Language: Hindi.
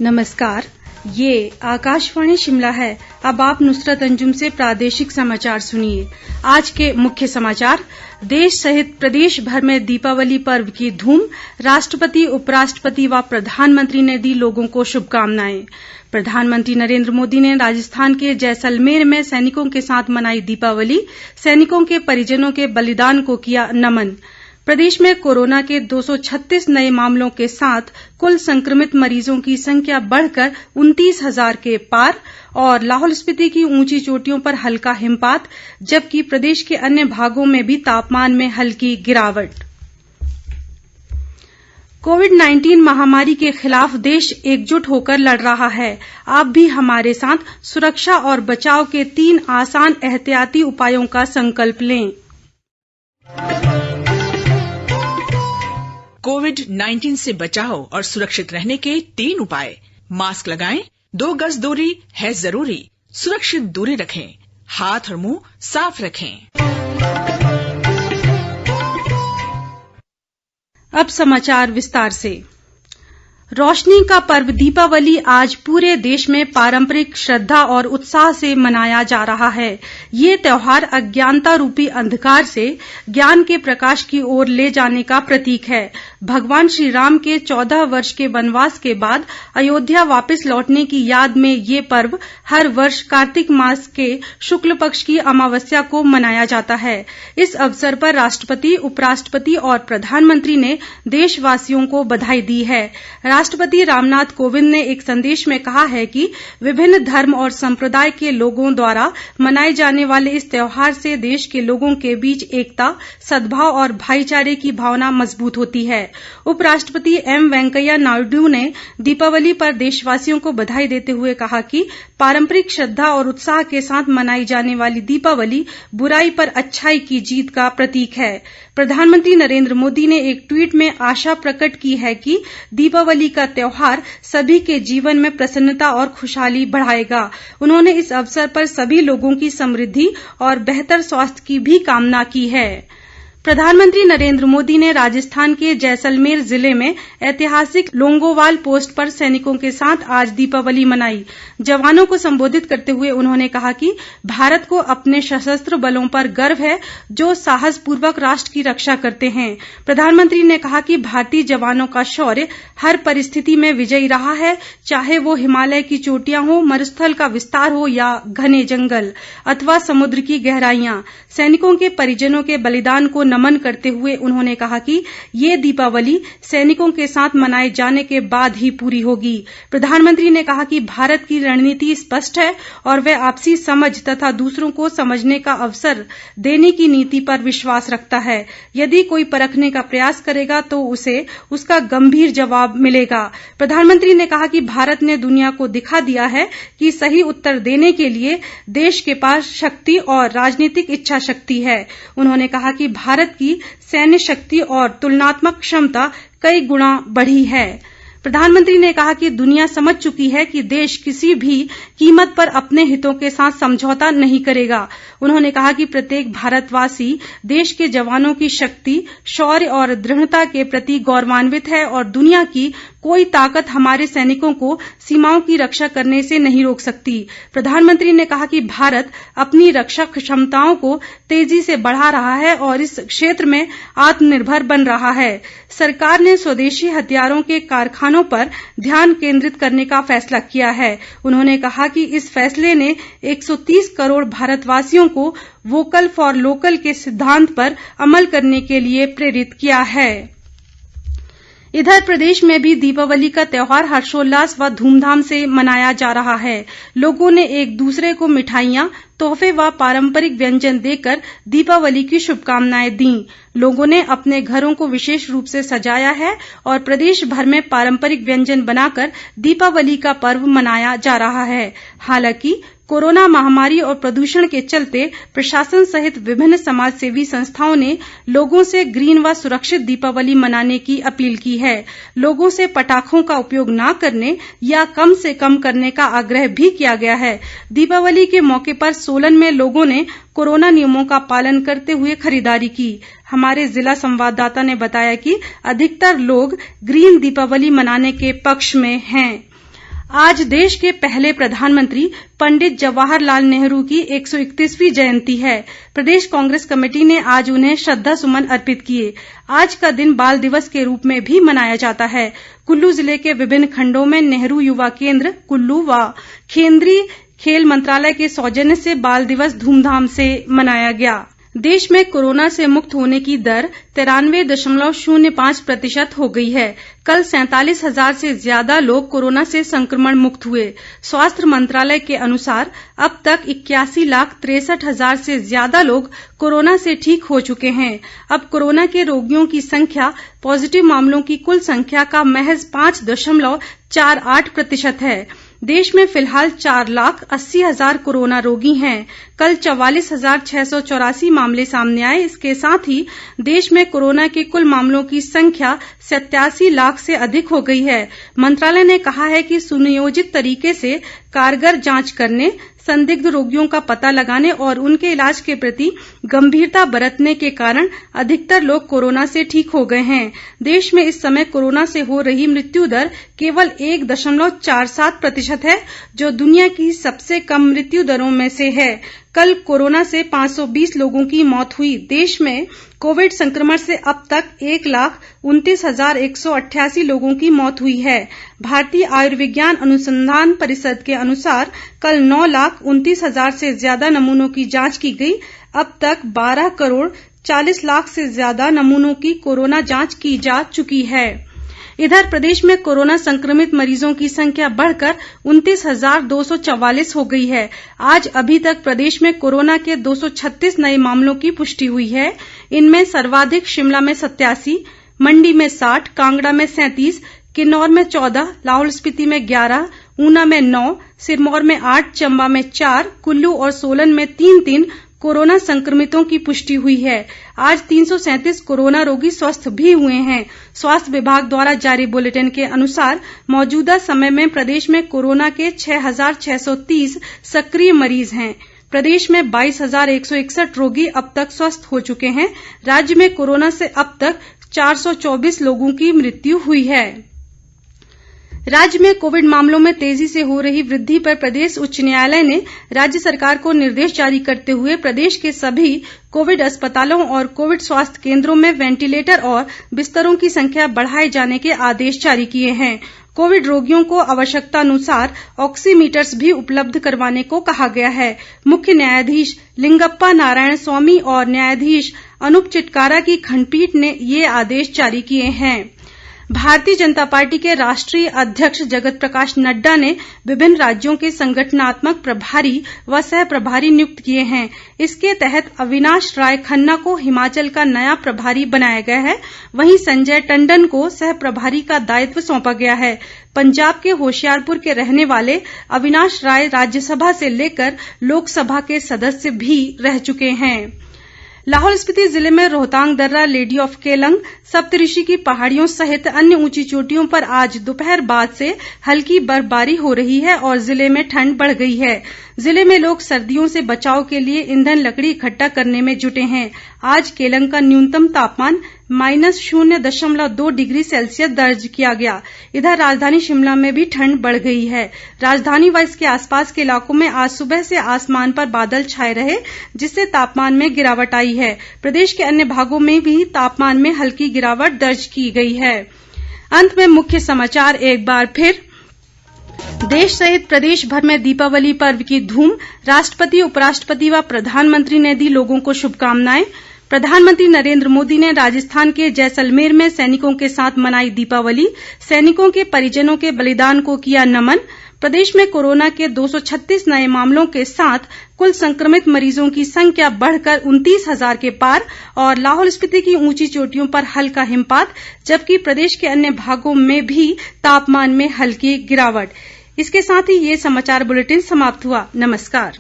नमस्कार, ये आकाशवाणी शिमला है। अब आप नुसरत अंजुम से प्रादेशिक समाचार सुनिए। आज के मुख्य समाचार। देश सहित प्रदेश भर में दीपावली पर्व की धूम। राष्ट्रपति, उपराष्ट्रपति व प्रधानमंत्री ने दी लोगों को शुभकामनाएं। प्रधानमंत्री नरेंद्र मोदी ने राजस्थान के जैसलमेर में सैनिकों के साथ मनाई दीपावली। सैनिकों के परिजनों के बलिदान को किया नमन। प्रदेश में कोरोना के 236 नए मामलों के साथ कुल संक्रमित मरीजों की संख्या बढ़कर 29,000 के पार। और लाहौल स्पीति की ऊंची चोटियों पर हल्का हिमपात, जबकि प्रदेश के अन्य भागों में भी तापमान में हल्की गिरावट। कोविड-19 महामारी के खिलाफ देश एकजुट होकर लड़ रहा है। आप भी हमारे साथ सुरक्षा और बचाव के 3 आसान एहतियाती उपायों का संकल्प लें। कोविड-19 से बचाव और सुरक्षित रहने के 3 उपाय। मास्क लगाएं, 2 गज दूरी है जरूरी, सुरक्षित दूरी रखें, हाथ और मुंह साफ रखें। अब समाचार विस्तार से। रोशनी का पर्व दीपावली आज पूरे देश में पारंपरिक श्रद्धा और उत्साह से मनाया जा रहा है। ये त्योहार अज्ञानता रूपी अंधकार से ज्ञान के प्रकाश की ओर ले जाने का प्रतीक है। भगवान श्री राम के 14 वर्ष के वनवास के बाद अयोध्या वापस लौटने की याद में ये पर्व हर वर्ष कार्तिक मास के शुक्ल पक्ष की अमावस्या को मनाया जाता है। इस अवसर पर राष्ट्रपति, उपराष्ट्रपति और प्रधानमंत्री ने देशवासियों को बधाई दी है। राष्ट्रपति रामनाथ कोविंद ने एक संदेश में कहा है कि विभिन्न धर्म और संप्रदाय के लोगों द्वारा मनाए जाने वाले इस त्योहार से देश के लोगों के बीच एकता, सद्भाव और भाईचारे की भावना मजबूत होती है। उपराष्ट्रपति एम वेंकैया नायडू ने दीपावली पर देशवासियों को बधाई देते हुए कहा कि पारंपरिक श्रद्धा और उत्साह के साथ मनाई जाने वाली दीपावली बुराई पर अच्छाई की जीत का प्रतीक है। प्रधानमंत्री नरेंद्र मोदी ने एक ट्वीट में आशा प्रकट की है कि दीपावली का त्योहार सभी के जीवन में प्रसन्नता और खुशहाली बढ़ाएगा। उन्होंने इस अवसर पर सभी लोगों की समृद्धि और बेहतर स्वास्थ्य की भी कामना की है। प्रधानमंत्री नरेंद्र मोदी ने राजस्थान के जैसलमेर जिले में ऐतिहासिक लोंगोवाल पोस्ट पर सैनिकों के साथ आज दीपावली मनाई। जवानों को संबोधित करते हुए उन्होंने कहा कि भारत को अपने सशस्त्र बलों पर गर्व है जो साहसपूर्वक राष्ट्र की रक्षा करते हैं। प्रधानमंत्री ने कहा कि भारतीय जवानों का शौर्य हर परिस्थिति में विजयी रहा है, चाहे वो हिमालय की चोटियां हो, मरुस्थल का विस्तार हो या घने जंगल अथवा समुद्र की गहराइयां। सैनिकों के परिजनों के बलिदान को नमन करते हुए उन्होंने कहा कि ये दीपावली सैनिकों के साथ मनाए जाने के बाद ही पूरी होगी। प्रधानमंत्री ने कहा कि भारत की रणनीति स्पष्ट है और वह आपसी समझ तथा दूसरों को समझने का अवसर देने की नीति पर विश्वास रखता है। यदि कोई परखने का प्रयास करेगा तो उसे उसका गंभीर जवाब मिलेगा। प्रधानमंत्री ने कहा कि भारत ने दुनिया को दिखा दिया है कि सही उत्तर देने के लिए देश के पास शक्ति और राजनीतिक इच्छा शक्ति है। उन्होंने कहा कि भारत की सैन्य शक्ति और तुलनात्मक क्षमता कई गुना बढ़ी है। प्रधानमंत्री ने कहा कि दुनिया समझ चुकी है कि देश किसी भी कीमत पर अपने हितों के साथ समझौता नहीं करेगा। उन्होंने कहा कि प्रत्येक भारतवासी देश के जवानों की शक्ति, शौर्य और दृढ़ता के प्रति गौरवान्वित है और दुनिया की कोई ताकत हमारे सैनिकों को सीमाओं की रक्षा करने से नहीं रोक सकती। प्रधानमंत्री ने कहा कि भारत अपनी रक्षा क्षमताओं को तेजी से बढ़ा रहा है और इस क्षेत्र में आत्मनिर्भर बन रहा है। सरकार ने स्वदेशी हथियारों के कारखानों पर ध्यान केंद्रित करने का फैसला किया है। उन्होंने कहा कि इस फैसले ने 130 करोड़ भारतवासियों को वोकल फॉर लोकल के सिद्धांत पर अमल करने के लिए प्रेरित किया है। इधर प्रदेश में भी दीपावली का त्योहार हर्षोल्लास व धूमधाम से मनाया जा रहा है। लोगों ने एक दूसरे को मिठाइयां, तोहफे व पारंपरिक व्यंजन देकर दीपावली की शुभकामनाएं दी। लोगों ने अपने घरों को विशेष रूप से सजाया है और प्रदेश भर में पारंपरिक व्यंजन बनाकर दीपावली का पर्व मनाया जा रहा है। हालांकि कोरोना महामारी और प्रदूषण के चलते प्रशासन सहित विभिन्न समाजसेवी संस्थाओं ने लोगों से ग्रीन व सुरक्षित दीपावली मनाने की अपील की है। लोगों से पटाखों का उपयोग न करने या कम से कम करने का आग्रह भी किया गया है। दीपावली के मौके पर सोलन में लोगों ने कोरोना नियमों का पालन करते हुए खरीदारी की। हमारे जिला संवाददाता ने बताया कि अधिकतर लोग ग्रीन दीपावली मनाने के पक्ष में हैं। आज देश के पहले प्रधानमंत्री पंडित जवाहरलाल नेहरू की 131वीं जयंती है। प्रदेश कांग्रेस कमेटी ने आज उन्हें श्रद्धा सुमन अर्पित किए। आज का दिन बाल दिवस के रूप में भी मनाया जाता है। कुल्लू जिले के विभिन्न खंडों में नेहरू युवा केंद्र कुल्लू व केंद्रीय खेल मंत्रालय के सौजन्य से बाल दिवस धूमधाम से मनाया गया। देश में कोरोना से मुक्त होने की दर 93.05% हो गई है। कल 47,000 से ज्यादा लोग कोरोना से संक्रमण मुक्त हुए। स्वास्थ्य मंत्रालय के अनुसार अब तक 81,63,000 से ज्यादा लोग कोरोना से ठीक हो चुके हैं। अब कोरोना के रोगियों की संख्या पॉजिटिव मामलों की कुल संख्या का महज 5.48% है। देश में फिलहाल 4,80,000 कोरोना रोगी हैं। कल 44,684 मामले सामने आए। इसके साथ ही देश में कोरोना के कुल मामलों की संख्या 87 लाख से अधिक हो गई है। मंत्रालय ने कहा है कि सुनियोजित तरीके से कारगर जांच करने, संदिग्ध रोगियों का पता लगाने और उनके इलाज के प्रति गंभीरता बरतने के कारण अधिकतर लोग कोरोना से ठीक हो गए हैं। देश में इस समय कोरोना से हो रही मृत्यु दर केवल 1.47% है, जो दुनिया की सबसे कम मृत्यु दरों में से है। कल कोरोना से 520 लोगों की मौत हुई। देश में कोविड संक्रमण से अब तक 1,29,188 लोगों की मौत हुई है। भारतीय आयुर्विज्ञान अनुसंधान परिषद के अनुसार कल 9,29,000 से ज्यादा नमूनों की जांच की गई। अब तक 12 करोड़ 40 लाख से ज्यादा नमूनों की कोरोना जांच की जा चुकी है। इधर प्रदेश में कोरोना संक्रमित मरीजों की संख्या बढ़कर 29,244 हो गई है। आज अभी तक प्रदेश में कोरोना के 236 नए मामलों की पुष्टि हुई है। इनमें सर्वाधिक शिमला में 87, मंडी में 60, कांगड़ा में 37, किन्नौर में 14, लाहौल स्पीति में 11, ऊना में 9, सिरमौर में 8, चंबा में 4, कुल्लू और सोलन में 3-3 कोरोना संक्रमितों की पुष्टि हुई है। आज 337 कोरोना रोगी स्वस्थ भी हुए हैं। स्वास्थ्य विभाग द्वारा जारी बुलेटिन के अनुसार मौजूदा समय में प्रदेश में कोरोना के 6,630 सक्रिय मरीज हैं। प्रदेश में 22,161 रोगी अब तक स्वस्थ हो चुके हैं। राज्य में कोरोना से अब तक 424 लोगों की मृत्यु हुई है। राज्य में कोविड मामलों में तेजी से हो रही वृद्धि पर प्रदेश उच्च न्यायालय ने राज्य सरकार को निर्देश जारी करते हुए प्रदेश के सभी कोविड अस्पतालों और कोविड स्वास्थ्य केंद्रों में वेंटिलेटर और बिस्तरों की संख्या बढ़ाए जाने के आदेश जारी किए हैं। कोविड रोगियों को आवश्यकतानुसार ऑक्सीमीटर्स भी उपलब्ध करवाने को कहा गया है। मुख्य न्यायाधीश लिंगप्पा नारायण स्वामी और न्यायाधीश अनूप चिटकारा की खंडपीठ ने ये आदेश जारी किए हैं। भारतीय जनता पार्टी के राष्ट्रीय अध्यक्ष जगत प्रकाश नड्डा ने विभिन्न राज्यों के संगठनात्मक प्रभारी व सह प्रभारी नियुक्त किए हैं। इसके तहत अविनाश राय खन्ना को हिमाचल का नया प्रभारी बनाया गया है। वहीं संजय टंडन को सह प्रभारी का दायित्व सौंपा गया है। पंजाब के होशियारपुर के रहने वाले अविनाश राय राज्यसभा से लेकर लोकसभा के सदस्य भी रह चुके हैं। लाहौल स्पीति जिले में रोहतांग दर्रा, लेडी ऑफ केलंग, सप्तऋषि की पहाड़ियों सहित अन्य ऊंची चोटियों पर आज दोपहर बाद से हल्की बर्फबारी हो रही है और जिले में ठंड बढ़ गई है। जिले में लोग सर्दियों से बचाव के लिए ईंधन लकड़ी इकट्ठा करने में जुटे हैं। आज केलंग का न्यूनतम तापमान -0.2 डिग्री सेल्सियस दर्ज किया गया। इधर राजधानी शिमला में भी ठंड बढ़ गई है। राजधानी व इसके आसपास के इलाकों में आज सुबह से आसमान पर बादल छाए रहे, जिससे तापमान में गिरावट आई है। प्रदेश के अन्य भागों में भी तापमान में हल्की गिरावट दर्ज की गई है। अंत में मुख्य समाचार एक बार फिर। देश सहित प्रदेश भर में दीपावली पर्व की धूम। राष्ट्रपति, उपराष्ट्रपति व प्रधानमंत्री ने दी लोगों को शुभकामनाएं। प्रधानमंत्री नरेंद्र मोदी ने राजस्थान के जैसलमेर में सैनिकों के साथ मनाई दीपावली। सैनिकों के परिजनों के बलिदान को किया नमन। प्रदेश में कोरोना के 236 नए मामलों के साथ कुल संक्रमित मरीजों की संख्या बढ़कर 29,000 के पार और लाहौल स्पीति की ऊंची चोटियों पर हल्का हिमपात, जबकि प्रदेश के अन्य भागों में भी तापमान में हल्की गिरावट। इसके साथ ही ये समाचार बुलेटिन समाप्त हुआ। नमस्कार।